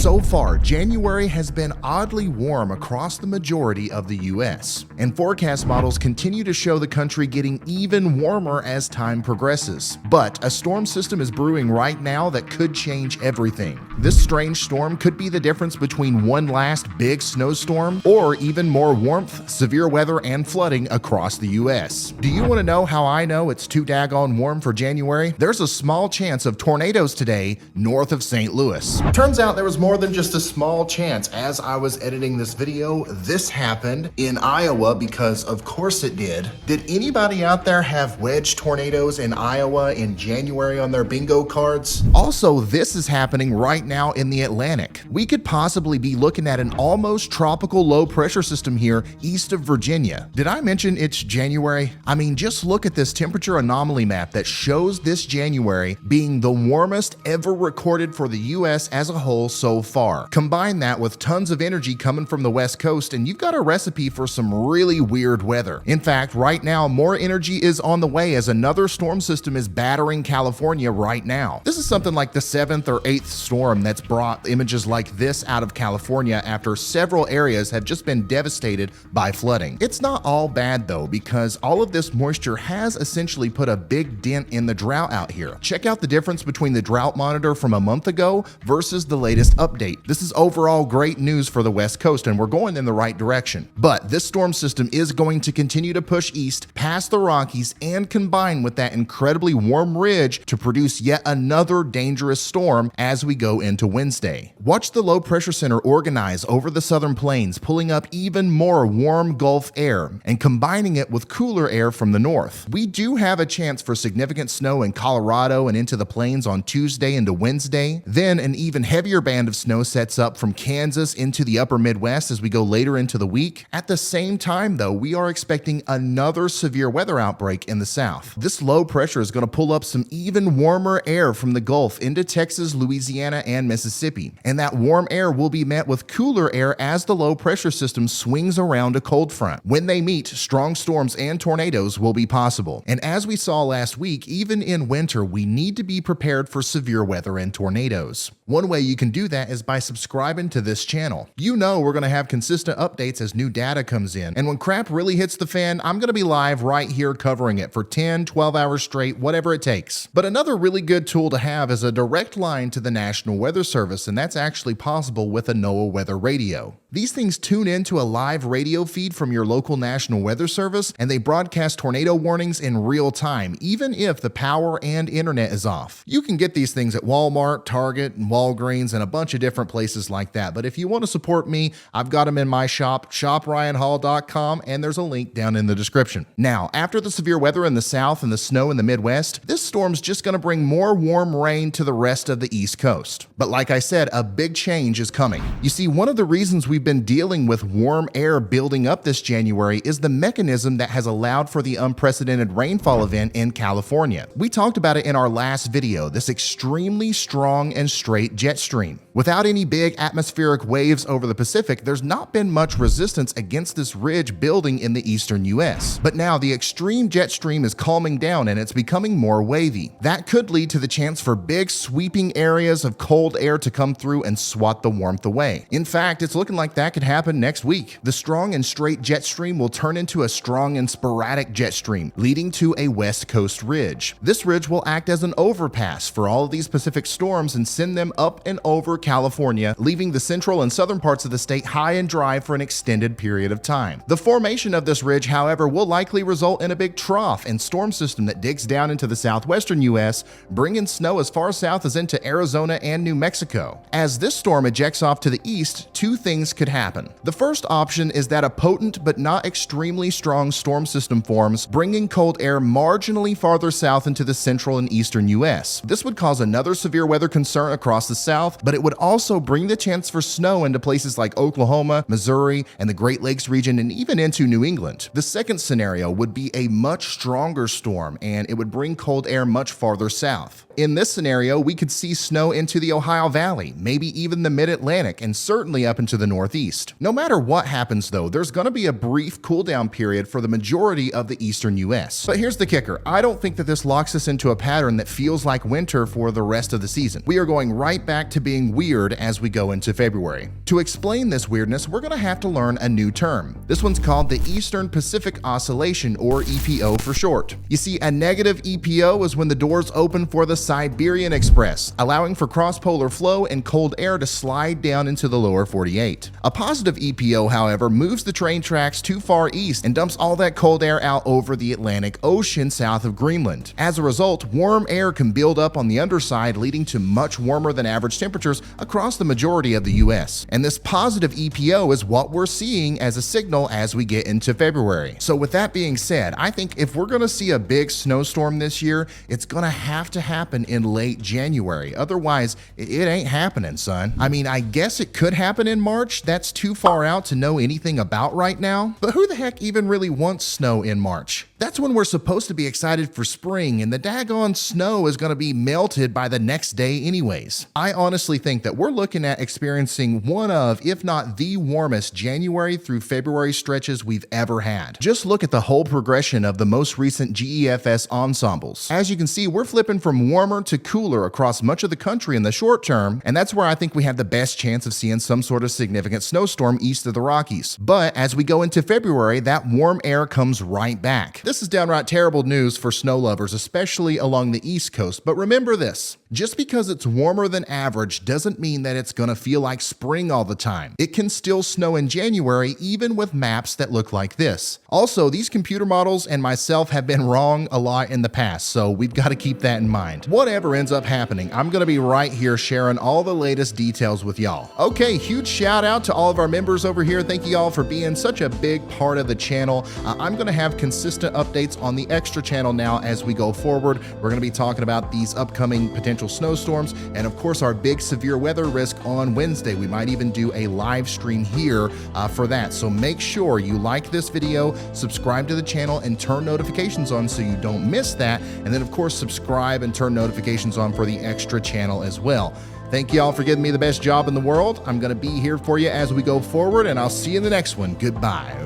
So far, January has been oddly warm across the majority of the US, and forecast models continue to show the country getting even warmer as time progresses. But a storm system is brewing right now that could change everything. This strange storm could be the difference between one last big snowstorm or even more warmth, severe weather, and flooding across the US. Do you want to know how I know it's too daggone warm for January? There's a small chance of tornadoes today north of St. Louis. Turns out there was more than just a small chance. As I was editing this video, this happened in Iowa because of course it did. Did anybody out there have wedge tornadoes in Iowa in January on their bingo cards? Also, this is happening right now in the Atlantic. We could possibly be looking at an almost tropical low pressure system here east of Virginia. Did I mention it's January? I mean, just look at this temperature anomaly map that shows this January being the warmest ever recorded for the US as a whole so far. Combine that with tons of energy coming from the West Coast and you've got a recipe for some really weird weather. In fact, right now, more energy is on the way as another storm system is battering California right now. This is something like the 7th or 8th storm that's brought images like this out of California after several areas have just been devastated by flooding. It's not all bad though, because all of this moisture has essentially put a big dent in the drought out here. Check out the difference between the drought monitor from a month ago versus the latest update. This is overall great news for the West Coast and we're going in the right direction. But this storm system is going to continue to push east past the Rockies and combine with that incredibly warm ridge to produce yet another dangerous storm as we go into Wednesday. Watch the low pressure center organize over the southern plains, pulling up even more warm Gulf air and combining it with cooler air from the north. We do have a chance for significant snow in Colorado and into the plains on Tuesday into Wednesday. Then an even heavier band of snow sets up from Kansas into the upper Midwest as we go later into the week. At the same time though, we are expecting another severe weather outbreak in the south. This low pressure is going to pull up some even warmer air from the Gulf into Texas, Louisiana, and Mississippi. And that warm air will be met with cooler air as the low pressure system swings around a cold front. When they meet, strong storms and tornadoes will be possible. And as we saw last week, even in winter, we need to be prepared for severe weather and tornadoes. One way you can do that is by subscribing to this channel. You know we're going to have consistent updates as new data comes in. And when crap really hits the fan, I'm going to be live right here covering it for 10, 12 hours straight, whatever it takes. But another really good tool to have is a direct line to the National Weather Service, and that's actually possible with a NOAA weather radio. These things tune into a live radio feed from your local National Weather Service, and they broadcast tornado warnings in real time, even if the power and internet is off. You can get these things at Walmart, Target, and Walgreens, and a bunch of different places like that. But if you want to support me, I've got them in my shop, shopryanhall.com, and there's a link down in the description. Now, after the severe weather in the south and the snow in the Midwest, this storm's just going to bring more warm rain to the rest of the East Coast. But like I said, a big change is coming. You see, one of the reasons we've been dealing with warm air building up this January is the mechanism that has allowed for the unprecedented rainfall event in California. We talked about it in our last video, this extremely strong and straight jet stream. Without any big atmospheric waves over the Pacific, there's not been much resistance against this ridge building in the eastern US. But now the extreme jet stream is calming down and it's becoming more wavy. That could lead to the chance for big sweeping areas of cold air to come through and swat the warmth away. In fact, it's looking like that could happen next week. The strong and straight jet stream will turn into a strong and sporadic jet stream, leading to a west coast ridge. This ridge will act as an overpass for all of these Pacific storms and send them up and over California, leaving the central and southern parts of the state high and dry for an extended period of time. The formation of this ridge, however, will likely result in a big trough and storm system that digs down into the southwestern US, bringing snow as far south as into Arizona and New Mexico. As this storm ejects off to the east, two things could happen. The first option is that a potent but not extremely strong storm system forms, bringing cold air marginally farther south into the central and eastern US. This would cause another severe weather concern across the south, but it would also bring the chance for snow into places like Oklahoma, Missouri, and the Great Lakes region, and even into New England. The second scenario would be a much stronger storm, and it would bring cold air much farther south. In this scenario, we could see snow into the Ohio Valley, maybe even the mid-Atlantic, and certainly up into the Northeast. No matter what happens though, there's going to be a brief cool down period for the majority of the eastern US. But here's the kicker. I don't think that this locks us into a pattern that feels like winter for the rest of the season. We are going right back to being weird as we go into February. To explain this weirdness, we're going to have to learn a new term. This one's called the Eastern Pacific Oscillation, or EPO for short. You see, a negative EPO is when the doors open for the Siberian Express, allowing for cross-polar flow and cold air to slide down into the lower 48. A positive EPO, however, moves the train tracks too far east and dumps all that cold air out over the Atlantic Ocean south of Greenland. As a result, warm air can build up on the underside, leading to much warmer than average temperatures across the majority of the US. And this positive EPO is what we're seeing as a signal as we get into February. So with that being said, I think if we're going to see a big snowstorm this year, it's going to have to happen in late January. Otherwise, it ain't happening, son. I mean, I guess it could happen in March. That's too far out to know anything about right now. But who the heck even really wants snow in March? That's when we're supposed to be excited for spring, and the daggone snow is going to be melted by the next day anyways. I honestly think that we're looking at experiencing one of, if not the warmest January through February stretches we've ever had. Just look at the whole progression of the most recent GEFS ensembles. As you can see, we're flipping from warmer to cooler across much of the country in the short term, and that's where I think we have the best chance of seeing some sort of significant snowstorm east of the Rockies. But as we go into February, that warm air comes right back. This is downright terrible news for snow lovers, especially along the East Coast, but remember this. Just because it's warmer than average doesn't mean that it's gonna feel like spring all the time. It can still snow in January even with maps that look like this. Also, these computer models and myself have been wrong a lot in the past, so we've got to keep that in mind. Whatever ends up happening, I'm gonna be right here sharing all the latest details with y'all. Okay, huge shout out to all of our members over here. Thank you all for being such a big part of the channel. I'm gonna have consistent updates on the extra channel now as we go forward. We're gonna be talking about these upcoming potential snowstorms and of course our big severe weather risk on Wednesday. We might even do a live stream here for that. So make sure you like this video, subscribe to the channel, and turn notifications on so you don't miss that. And then of course subscribe and turn notifications on for the extra channel as well. Thank you all for giving me the best job in the world. I'm going to be here for you as we go forward, and I'll see you in the next one. Goodbye.